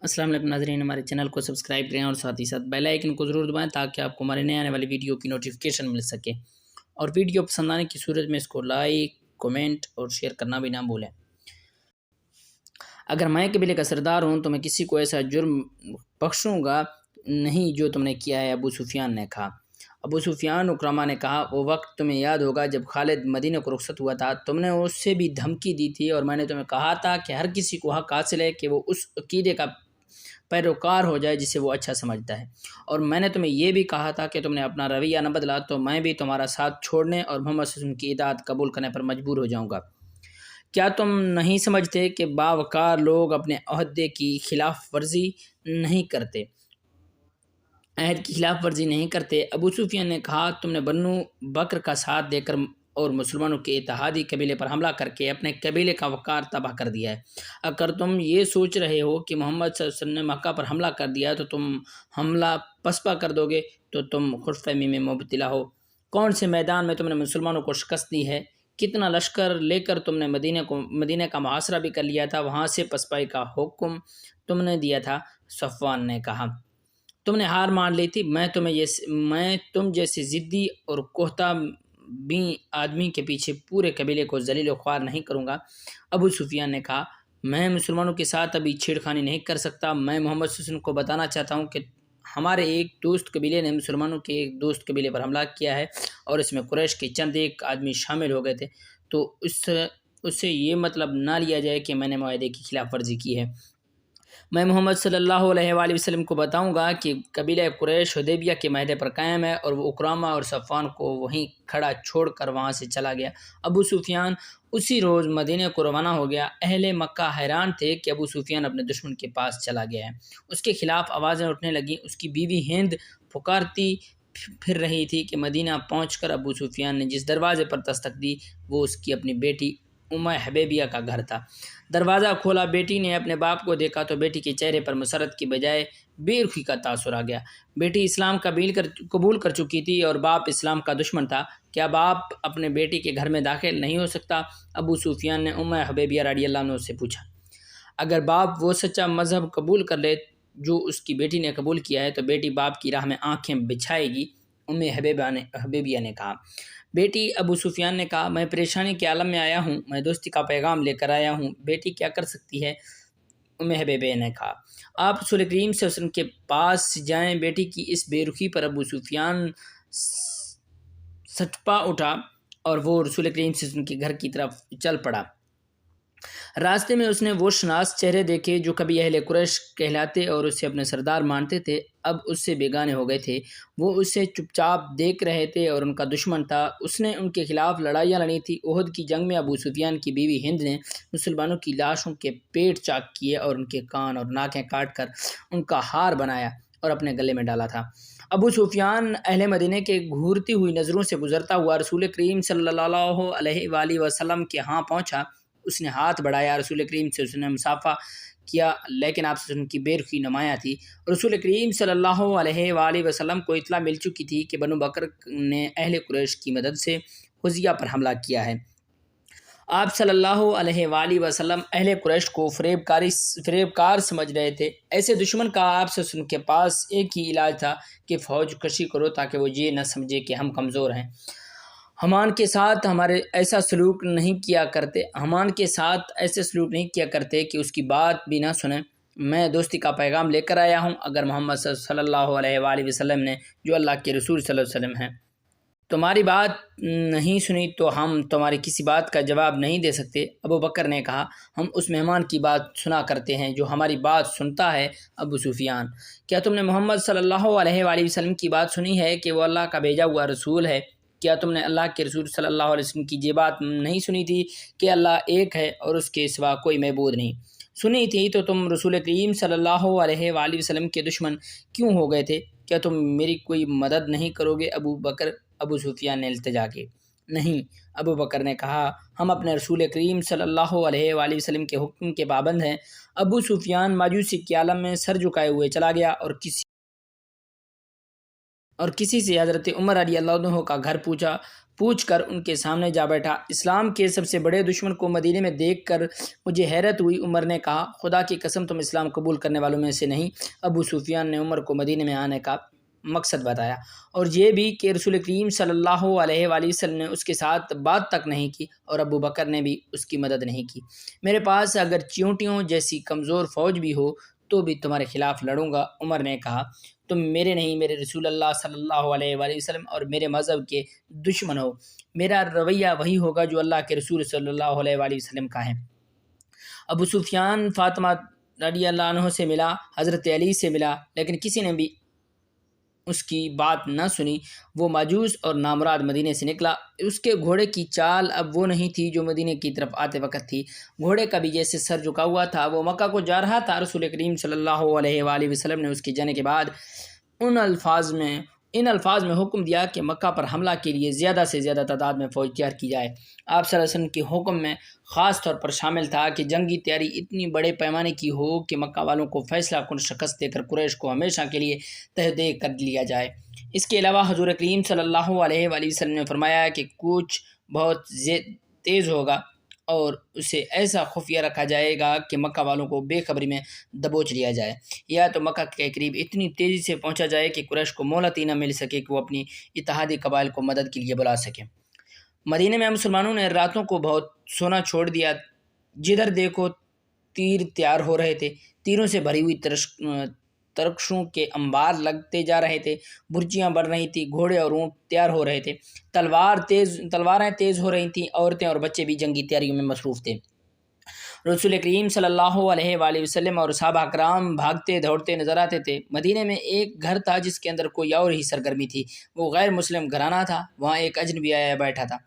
السلام علیکم ناظرین، ہمارے چینل کو سبسکرائب کریں اور ساتھ ہی ساتھ بیل آئیکن کو ضرور دبائیں تاکہ آپ کو ہمارے نئے آنے والی ویڈیو کی نوٹیفیکیشن مل سکے، اور ویڈیو پسند آنے کی صورت میں اس کو لائک، کومنٹ اور شیئر کرنا بھی نہ بھولیں۔ اگر میں قبیلے کا سردار ہوں تو میں کسی کو ایسا جرم بخشوں گا نہیں جو تم نے کیا ہے، ابو سفیان نے کہا۔ ابو سفیان اکرمہ نے کہا، وہ وقت تمہیں یاد ہوگا جب خالد مدینہ کو رخصت ہوا تھا، تم نے اس سے بھی دھمکی دی تھی اور میں نے تمہیں کہا تھا کہ ہر کسی کو حق حاصل ہے کہ وہ اس عقیدے کا پیروکار ہو جائے جسے وہ اچھا سمجھتا ہے، اور میں نے تمہیں یہ بھی کہا تھا کہ تم نے اپنا رویہ نہ بدلا تو میں بھی تمہارا ساتھ چھوڑنے اور محمد صلی اللہ علیہ وسلم کی اطاعت قبول کرنے پر مجبور ہو جاؤں گا۔ کیا تم نہیں سمجھتے کہ باوقار لوگ اپنے عہدے کی خلاف ورزی نہیں کرتے؟ عہد کی خلاف ورزی نہیں کرتے۔ ابو سفیان نے کہا، تم نے بنو بکر کا ساتھ دے کر اور مسلمانوں کے اتحادی قبیلے پر حملہ کر کے اپنے قبیلے کا وقار تباہ کر دیا ہے۔ اگر تم یہ سوچ رہے ہو کہ محمد صلی اللہ علیہ وسلم نے مکہ پر حملہ کر دیا تو تم حملہ پسپا کر دو گے تو تم خوش فہمی میں مبتلا ہو۔ کون سے میدان میں تم نے مسلمانوں کو شکست دی ہے؟ کتنا لشکر لے کر تم نے مدینہ کا محاصرہ بھی کر لیا تھا، وہاں سے پسپائی کا حکم تم نے دیا تھا۔ صفوان نے کہا، تم نے ہار مان لی تھی۔ میں تم جیسے ضدی اور کوہتا بین آدمی کے پیچھے پورے قبیلے کو ذلیل و خوار نہیں کروں گا۔ ابو سفیان نے کہا، میں مسلمانوں کے ساتھ ابھی چھیڑ خانی نہیں کر سکتا۔ میں محمد صلی اللہ علیہ وسلم کو بتانا چاہتا ہوں کہ ہمارے ایک دوست قبیلے نے مسلمانوں کے ایک دوست قبیلے پر حملہ کیا ہے اور اس میں قریش کے چند ایک آدمی شامل ہو گئے تھے، تو اس سے یہ مطلب نہ لیا جائے کہ میں نے معاہدے کی خلاف ورزی کی ہے۔ میں محمد صلی اللہ علیہ وآلہ وسلم کو بتاؤں گا کہ قبیلہ قریش حدیبیہ کے معاہدے پر قائم ہے، اور وہ اکرامہ اور صفوان کو وہیں کھڑا چھوڑ کر وہاں سے چلا گیا۔ ابو سفیان اسی روز مدینہ کو روانہ ہو گیا۔ اہل مکہ حیران تھے کہ ابو سفیان اپنے دشمن کے پاس چلا گیا ہے۔ اس کے خلاف آوازیں اٹھنے لگیں۔ اس کی بیوی ہند پکارتی پھر رہی تھی کہ مدینہ پہنچ کر ابو سفیان نے جس دروازے پر دستک دی وہ اس کی اپنی بیٹی ام حبیبیہ کا گھر تھا۔ دروازہ کھولا، بیٹی نے اپنے باپ کو دیکھا تو بیٹی کے چہرے پر مسرت کی بجائے بے رخی کا تاثر آ گیا۔ بیٹی اسلام قبول کر چکی تھی اور باپ اسلام کا دشمن تھا۔ کیا باپ اپنے بیٹی کے گھر میں داخل نہیں ہو سکتا؟ ابو سفیان نے ام حبیبیہ رضی اللہ عنہ سے پوچھا۔ اگر باپ وہ سچا مذہب قبول کر لے جو اس کی بیٹی نے قبول کیا ہے تو بیٹی باپ کی راہ میں آنکھیں بچھائے گی، ام حبیبیہ نے کہا۔ بیٹی ابو سفیان نے کہا، میں پریشانی کے عالم میں آیا ہوں، میں دوستی کا پیغام لے کر آیا ہوں، بیٹی کیا کر سکتی ہے؟ ام حبیبیہ نے کہا، آپ رسول کریم صلی اللہ علیہ وسلم کے پاس جائیں۔ بیٹی کی اس بے رخی پر ابو سفیان سٹپا اٹھا اور وہ رسول کریم صلی اللہ علیہ وسلم کے گھر کی طرف چل پڑا۔ راستے میں اس نے وہ شناس چہرے دیکھے جو کبھی اہل قریش کہلاتے اور اسے اپنے سردار مانتے تھے، اب اس سے بیگانے ہو گئے تھے۔ وہ اسے چپ چاپ دیکھ رہے تھے اور ان کا دشمن تھا۔ اس نے ان کے خلاف لڑائیاں لڑی تھی۔ احد کی جنگ میں ابو سفیان کی بیوی ہند نے مسلمانوں کی لاشوں کے پیٹ چاک کیے اور ان کے کان اور ناکیں کاٹ کر ان کا ہار بنایا اور اپنے گلے میں ڈالا تھا۔ ابو سفیان اہل مدینہ کے گھورتی ہوئی نظروں سے گزرتا ہوا رسول کریم صلی اللہ علیہ وآلہ وسلم کے ہاں پہنچا۔ اس نے ہاتھ بڑھایا، رسول کریم سے اس نے مصافحہ کیا، لیکن آپ سے ان کی بے رخی نمایاں تھی۔ رسول کریم صلی اللہ علیہ وآلہ وسلم کو اطلاع مل چکی تھی کہ بنو بکر نے اہل قریش کی مدد سے حذیہ پر حملہ کیا ہے۔ آپ صلی اللہ علیہ وآلہ وسلم اہل قریش کو فریب کار سمجھ رہے تھے۔ ایسے دشمن کا آپ سے ان کے پاس ایک ہی علاج تھا کہ فوج کشی کرو تاکہ وہ یہ نہ سمجھے کہ ہم کمزور ہیں۔ حمان کے ساتھ ایسا سلوک نہیں کیا کرتے کہ اس کی بات بھی نہ سنیں۔ میں دوستی کا پیغام لے کر آیا ہوں۔ اگر محمد صلی اللہ علیہ وآلہ وسلم نے، جو اللہ کے رسول صلی اللہ علیہ وسلم ہیں، تمہاری بات نہیں سنی تو ہم تمہاری کسی بات کا جواب نہیں دے سکتے۔ ابو بکر نے کہا، ہم اس مہمان کی بات سنا کرتے ہیں جو ہماری بات سنتا ہے۔ ابو سفیان، کیا تم نے محمد صلی اللہ علیہ وآلہ وسلم کی بات سنی ہے کہ وہ اللہ کا بھیجا ہوا رسول ہے؟ کیا تم نے اللہ کے رسول صلی اللہ علیہ وسلم کی یہ بات نہیں سنی تھی کہ اللہ ایک ہے اور اس کے سوا کوئی معبود نہیں؟ سنی تھی تو تم رسول کریم صلی اللہ علیہ وآلہ وسلم کے دشمن کیوں ہو گئے تھے؟ کیا تم میری کوئی مدد نہیں کرو گے؟ ابو سفیان نے التجا کی۔ نہیں، ابو بکر نے کہا، ہم اپنے رسول کریم صلی اللہ علیہ وآلہ وسلم کے حکم کے پابند ہیں۔ ابو سفیان مایوسی کے عالم میں سر جھکائے ہوئے چلا گیا اور کسی سے حضرت عمر رضی اللہ عنہ کا گھر پوچھ کر ان کے سامنے جا بیٹھا۔ اسلام کے سب سے بڑے دشمن کو مدینے میں دیکھ کر مجھے حیرت ہوئی۔ عمر نے کہا، خدا کی قسم تم اسلام قبول کرنے والوں میں سے نہیں۔ ابو سفیان نے عمر کو مدینے میں آنے کا مقصد بتایا، اور یہ بھی کہ رسول کریم صلی اللہ علیہ وآلہ وسلم نے اس کے ساتھ بات تک نہیں کی، اور ابو بکر نے بھی اس کی مدد نہیں کی۔ میرے پاس اگر چیونٹیوں جیسی کمزور فوج بھی ہو تو بھی تمہارے خلاف لڑوں گا۔ عمر نے کہا، تم میرے نہیں، میرے رسول اللہ صلی اللہ علیہ وآلہ وسلم اور میرے مذہب کے دشمن ہو۔ میرا رویہ وہی ہوگا جو اللہ کے رسول صلی اللہ علیہ وآلہ وسلم کا ہے۔ ابو سفیان فاطمہ رضی اللہ عنہ سے ملا، حضرت علی سے ملا، لیکن کسی نے بھی اس کی بات نہ سنی۔ وہ ماجوس اور نامراد مدینے سے نکلا۔ اس کے گھوڑے کی چال اب وہ نہیں تھی جو مدینے کی طرف آتے وقت تھی۔ گھوڑے کا بھی جیسے سر جھکا ہوا تھا۔ وہ مکہ کو جا رہا تھا۔ رسول کریم صلی اللہ علیہ وآلہ وسلم نے اس کے جانے کے بعد ان الفاظ میں حکم دیا کہ مکہ پر حملہ کے لیے زیادہ سے زیادہ تعداد میں فوج تیار کی جائے۔ آپ صلی اللہ علیہ وسلم کے حکم میں خاص طور پر شامل تھا کہ جنگی تیاری اتنی بڑے پیمانے کی ہو کہ مکہ والوں کو فیصلہ کن شکست دے کر قریش کو ہمیشہ کے لیے تہدے کر لیا جائے۔ اس کے علاوہ حضور کریم صلی اللہ علیہ وآلہ وسلم نے فرمایا کہ کوچ بہت تیز ہوگا اور اسے ایسا خفیہ رکھا جائے گا کہ مکہ والوں کو بے خبری میں دبوچ لیا جائے، یا تو مکہ کے قریب اتنی تیزی سے پہنچا جائے کہ قریش کو مہلت ہی نہ مل سکے کہ وہ اپنی اتحادی قبائل کو مدد کے لیے بلا سکے۔ مدینے میں مسلمانوں نے راتوں کو بہت سونا چھوڑ دیا۔ جدھر دیکھو تیر تیار ہو رہے تھے۔ تیروں سے بھری ہوئی ترکشوں کے انبار لگتے جا رہے تھے۔ برجیاں بڑھ رہی تھیں، گھوڑے اور اونٹ تیار ہو رہے تھے، تلواریں تیز ہو رہی تھیں، عورتیں اور بچے بھی جنگی تیاریوں میں مصروف تھے۔ رسول کریم صلی اللہ علیہ وآلہ وسلم اور صحابہ کرام بھاگتے دوڑتے نظر آتے تھے۔ مدینے میں ایک گھر تھا جس کے اندر کوئی اور ہی سرگرمی تھی۔ وہ غیر مسلم گھرانہ تھا۔ وہاں ایک اجنبی آیا بیٹھا تھا۔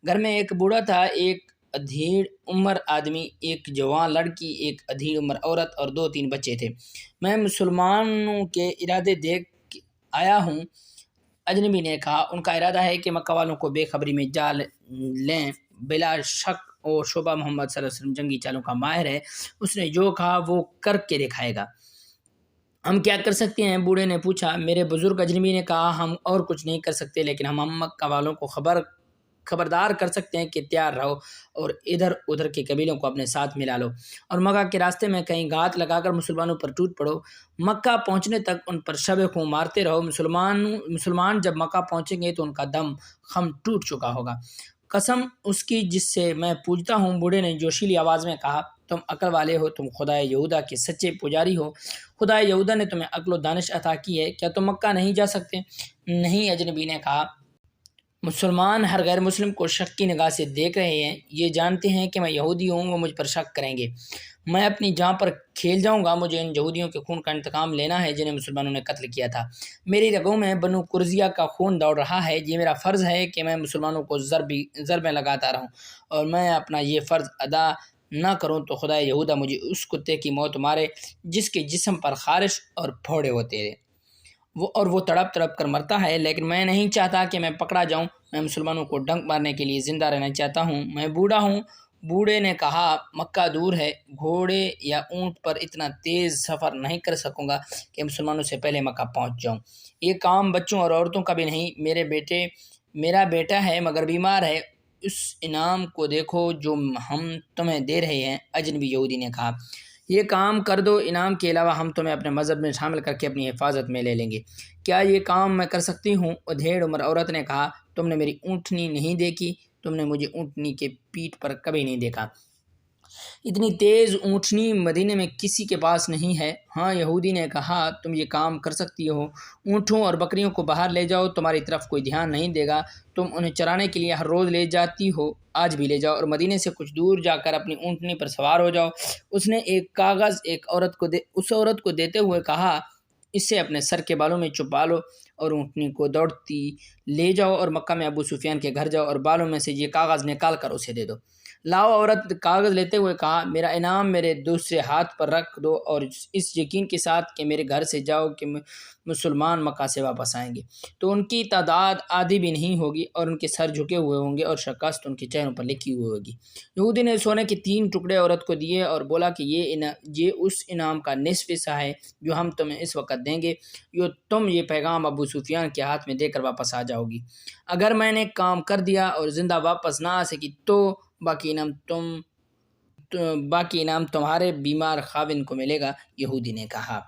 گھر میں ایک بوڑھا تھا، ایک ادھیڑ عمر آدمی، ایک جوان لڑکی، ایک ادھیڑ عمر عورت اور 2-3 بچے تھے۔ میں مسلمانوں کے ارادے دیکھ آیا ہوں، اجنبی نے کہا۔ ان کا ارادہ ہے کہ مکہ والوں کو بے خبری میں جا لیں۔ بلا شک و شبہ محمد صلی اللہ علیہ وسلم جنگی چالوں کا ماہر ہے۔ اس نے جو کہا وہ کر کے دکھائے گا۔ ہم کیا کر سکتے ہیں؟ بوڑھے نے پوچھا۔ میرے بزرگ اجنبی نے کہا، ہم اور کچھ نہیں کر سکتے، لیکن ہم مکہ والوں کو خبردار کر سکتے ہیں کہ تیار رہو اور ادھر ادھر کے قبیلوں کو اپنے ساتھ ملا لو، اور مکہ کے راستے میں کہیں گھات لگا کر مسلمانوں پر ٹوٹ پڑو۔ مکہ پہنچنے تک ان پر شب خوں مارتے رہو۔ مسلمان جب مکہ پہنچیں گے تو ان کا دم خم ٹوٹ چکا ہوگا۔ قسم اس کی جس سے میں پوجتا ہوں، بوڑھے نے جوشیلی آواز میں کہا، تم عقل والے ہو، تم خدا یہودا کے سچے پجاری ہو۔ خدا یہودا نے تمہیں عقل و دانش عطا کی ہے، کیا تم مکہ نہیں جا سکتے؟ نہیں، اجنبی نے کہا۔ مسلمان ہر غیر مسلم کو شک کی نگاہ سے دیکھ رہے ہیں۔ یہ جانتے ہیں کہ میں یہودی ہوں، وہ مجھ پر شک کریں گے۔ میں اپنی جان پر کھیل جاؤں گا۔ مجھے ان یہودیوں کے خون کا انتقام لینا ہے جنہیں مسلمانوں نے قتل کیا تھا۔ میری رگوں میں بنو قرظیہ کا خون دوڑ رہا ہے۔ یہ میرا فرض ہے کہ میں مسلمانوں کو ضربیں لگاتا رہوں، اور میں اپنا یہ فرض ادا نہ کروں تو خدا یہودا مجھے اس کتے کی موت مارے جس کے جسم پر خارش اور پھوڑے ہوتے ہیں، وہ تڑپ تڑپ کر مرتا ہے۔ لیکن میں نہیں چاہتا کہ میں پکڑا جاؤں۔ میں مسلمانوں کو ڈنک مارنے کے لیے زندہ رہنا چاہتا ہوں۔ میں بوڑھا ہوں۔ بوڑھے نے کہا، مکہ دور ہے، گھوڑے یا اونٹ پر اتنا تیز سفر نہیں کر سکوں گا کہ مسلمانوں سے پہلے مکہ پہنچ جاؤں۔ یہ کام بچوں اور عورتوں کا بھی نہیں۔ میرا بیٹا ہے مگر بیمار ہے۔ اس انعام کو دیکھو جو ہم تمہیں دے رہے ہیں، اجنبی یہودی نے کہا۔ یہ کام کر دو، انعام کے علاوہ ہم تمہیں اپنے مذہب میں شامل کر کے اپنی حفاظت میں لے لیں گے۔ کیا یہ کام میں کر سکتی ہوں؟ ادھیڑ عمر عورت نے کہا، تم نے میری اونٹنی نہیں دیکھی، تم نے مجھے اونٹنی کے پیٹھ پر کبھی نہیں دیکھا۔ اتنی تیز اونٹنی مدینے میں کسی کے پاس نہیں ہے۔ ہاں، یہودی نے کہا، تم یہ کام کر سکتی ہو۔ اونٹوں اور بکریوں کو باہر لے جاؤ، تمہاری طرف کوئی دھیان نہیں دے گا۔ تم انہیں چرانے کے لیے ہر روز لے جاتی ہو، آج بھی لے جاؤ، اور مدینے سے کچھ دور جا کر اپنی اونٹنی پر سوار ہو جاؤ۔ اس نے ایک کاغذ اس عورت کو دیتے ہوئے کہا، اسے اپنے سر کے بالوں میں چھپا لو اور اونٹنی کو دوڑتی لے جاؤ اور مکہ میں ابو سفیان کے گھر جاؤ اور بالوں میں سے یہ کاغذ نکال کر اسے دے دو۔ لاؤ عورت کاغذ لیتے ہوئے کہا، میرا انعام میرے دوسرے ہاتھ پر رکھ دو اور اس یقین کے ساتھ کہ میرے گھر سے جاؤ کہ مسلمان مکہ سے واپس آئیں گے تو ان کی تعداد آدھی بھی نہیں ہوگی اور ان کے سر جھکے ہوئے ہوں گے اور شکست ان کے چہروں پر لکھی ہوئی ہوگی۔ یہودی نے سونے کے 3 ٹکڑے عورت کو دیے اور بولا کہ یہ اس انعام کا نصف حصہ ہے جو ہم تمہیں اس وقت دیں گے، تم یہ پیغام ابو سفیان کے ہاتھ میں دے کر واپس آ جاؤ گی۔ اگر میں نے کام کر دیا اور زندہ واپس نہ آ سکی تو باقی انعام تمہارے بیمار خاوند کو ملے گا، یہودی نے کہا۔